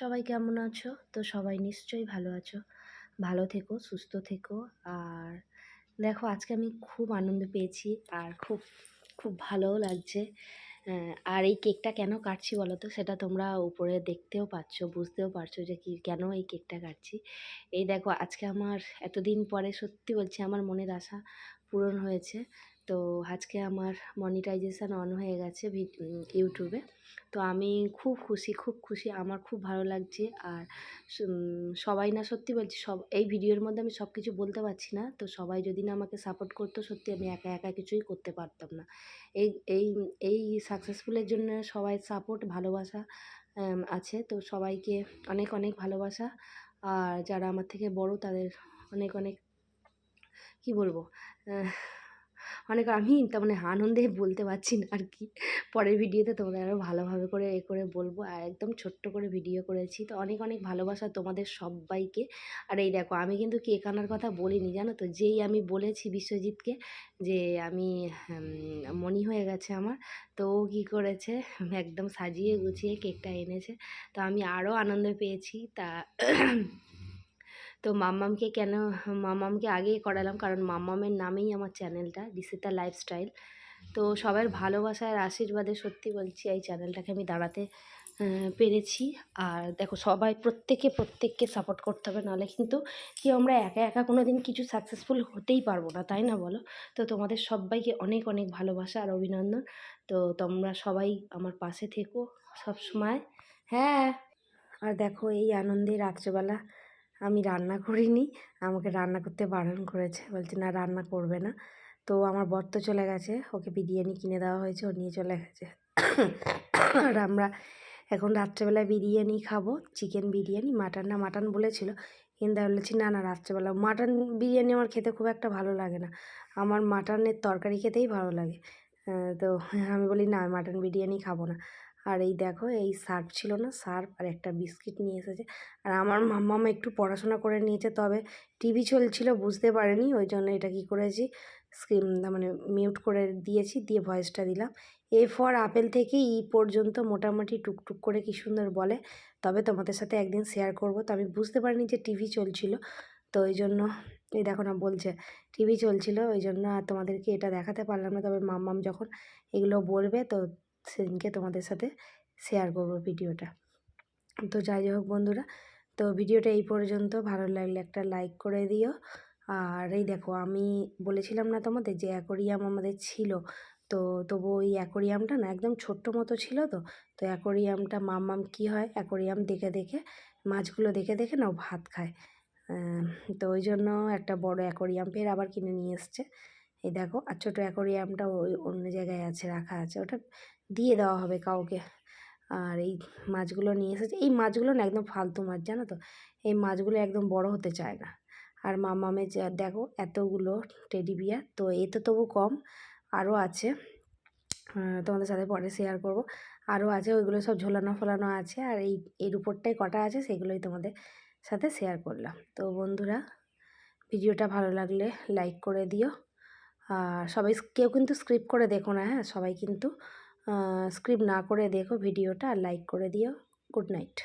সবাই কেমন আছো? তো সবাই নিশ্চয়ই ভালো আছো। ভালো থেকো, সুস্থ থেকো। আর দেখো আজকে আমি খুব আনন্দ পেয়েছি আর খুব খুব ভালোও লাগছে। আর এই কেকটা কেন কাটছি বলো তো? সেটা তোমরা উপরে দেখতেও পাচ্ছ, বুঝতেও পারছো যে কেন এই কেকটা কাটছি। এই দেখো আজকে আমার এতদিন পরে সত্যি বলছি আমার মনের আশা পূরণ হয়েছে। তো আজকে আমার মনিটাইজেশান অন হয়ে গেছে ইউটিউবে। তো আমি খুব খুশি, খুব খুশি। আমার খুব ভালো লাগছে। আর সবাই না, সত্যি বলছি, এই ভিডিওর মধ্যে আমি সব কিছু বলতে পারছি না। তো সবাই যদি না আমাকে সাপোর্ট করতো, সত্যি আমি একা একা কিছুই করতে পারতাম না। এই এই এই সাকসেসফুলের জন্য সবাই সাপোর্ট, ভালোবাসা আছে। তো সবাইকে অনেক অনেক ভালোবাসা। আর যারা আমার থেকে বড় তাদের অনেক অনেক, কি বলবো, অনেক, আমি তার মানে আনন্দে বলতে পারছি না আর কি। পরের ভিডিওতে তোমাদের আরও ভালোভাবে করে করে বলবো। আর একদম ছোট্ট করে ভিডিও করেছি। তো অনেক অনেক ভালোবাসা তোমাদের সবাইকে। আর এই দেখো আমি কিন্তু কেক আনার কথা বলিনি, জানো তো। যেই আমি বলেছি বিশ্বজিৎকে যে আমি মনি হয়ে গেছে আমার, তো ও কী করেছে, একদম সাজিয়ে গুছিয়ে কেকটা এনেছে। তো আমি আরও আনন্দ পেয়েছি। তা তো মাম্মামকে আগেই করালাম, কারণ মাম্মামের নামেই আমার চ্যানেলটা রিষিতা লাইফস্টাইল। তো সবার ভালোবাসা আর আশীর্বাদে সত্যি বলছি এই চ্যানেলটাকে আমি দাঁড়াতে পেরেছি। আর দেখো সবাই প্রত্যেককে সাপোর্ট করতে হবে, নাহলে কিন্তু আমরা একা একা কোনো দিন কিছু সাকসেসফুল হতেই পারবো না, তাই না বলো? তো তোমাদের সবাইকে অনেক অনেক ভালোবাসা আর অভিনন্দন। তো তোমরা সবাই আমার পাশে থেকো সব সময়। হ্যাঁ। আর দেখো এই আনন্দে রাত্রেবেলা আমি রান্না করিনি, আমাকে রান্না করতে বারণ করেছে, বলছে না রান্না করবে না। তো আমার বর তো চলে গেছে, ওকে বিরিয়ানি কিনে দেওয়া হয়েছে, ও নিয়ে চলে গেছে। আর আমরা এখন রাত্রেবেলায় বিরিয়ানি খাবো, চিকেন বিরিয়ানি। মাটন বলেছিল, কিন্তু আমি বলেছি না রাত্রেবেলা মাটন বিরিয়ানি আমার খেতে খুব একটা ভালো লাগে না, আমার মাটনের তরকারি খেতেই ভালো লাগে। তো আমি বলি না, মাটন বিরিয়ানি খাবো না। আর এই দেখো এই সার্ফ ছিল না, সার্ফ আর একটা বিস্কিট নিয়ে এসেছে। আর আমার মাম্মাম একটু পড়াশোনা করে নিয়েছে, তবে টিভি চলছিল বুঝতে পারেনি, ওই জন্য এটা কী করেছি, স্ক্রিন মানে মিউট করে দিয়েছি, দিয়ে ভয়েসটা দিলাম। এ ফর আপেল থেকে ই পর্যন্ত মোটামুটি টুকটুক করে কী সুন্দর বলে, তবে তোমাদের সাথে একদিন শেয়ার করব। তো আমি বুঝতে পারিনি যে টিভি চলছিল, তো ওই জন্য এই দেখো না বলছে টিভি চলছিল, ওই জন্য আর তোমাদেরকে এটা দেখাতে পারলাম না। তবে মাম্মাম যখন এগুলো বলবে তো সেদিনকে তোমাদের সাথে শেয়ার করব ভিডিওটা। তো যাই হোক বন্ধুরা, তো ভিডিওটা এই পর্যন্ত। ভালো লাগলে একটা লাইক করে দিও। আর এই দেখো আমি বলেছিলাম না তোমাদের যে অ্যাকোরিয়াম আমাদের ছিল, তো তবু ওই অ্যাকোরিয়ামটা না একদম ছোট্ট মতো ছিল। তো অ্যাকোরিয়ামটা মাম্মাম কী হয়, অ্যাকোরিয়াম দেখে মাছগুলো দেখে না ও ভাত খায়। তো ওই জন্য একটা বড় অ্যাকোরিয়াম ফের আবার কিনে নিয়ে এসছে। এই দেখো, আর ছোটো অ্যাকোরিয়ামটা ওই অন্য জায়গায় আছে, রাখা আছে, ওটা দিয়ে দেওয়া হবে কাউকে। আর এই মাছগুলো নিয়ে এসেছে, এই মাছগুলো না একদম ফালতু মাছ, জানো তো। এই মাছগুলো একদম বড় হতে চায় না। আর মামামে দেখো এতগুলো টেডি বিয়ার, তো এ তো তবু কম, আরও আছে, তোমাদের সাথে পরে শেয়ার করব। আরও আছে, ওইগুলো সব ঝোলানো আছে। আর এর উপরটাই কটা আছে, সেগুলোই তোমাদের সাথে শেয়ার করলাম। তো বন্ধুরা, ভিডিওটা ভালো লাগলে লাইক করে দিও। আর সবাই কেউ কিন্তু স্ক্রিপ্ট করে দেখো না, হ্যাঁ, সবাই কিন্তু স্ক্রিপ্ট না করে দেখো ভিডিওটা, আর লাইক করে দিও। Good night.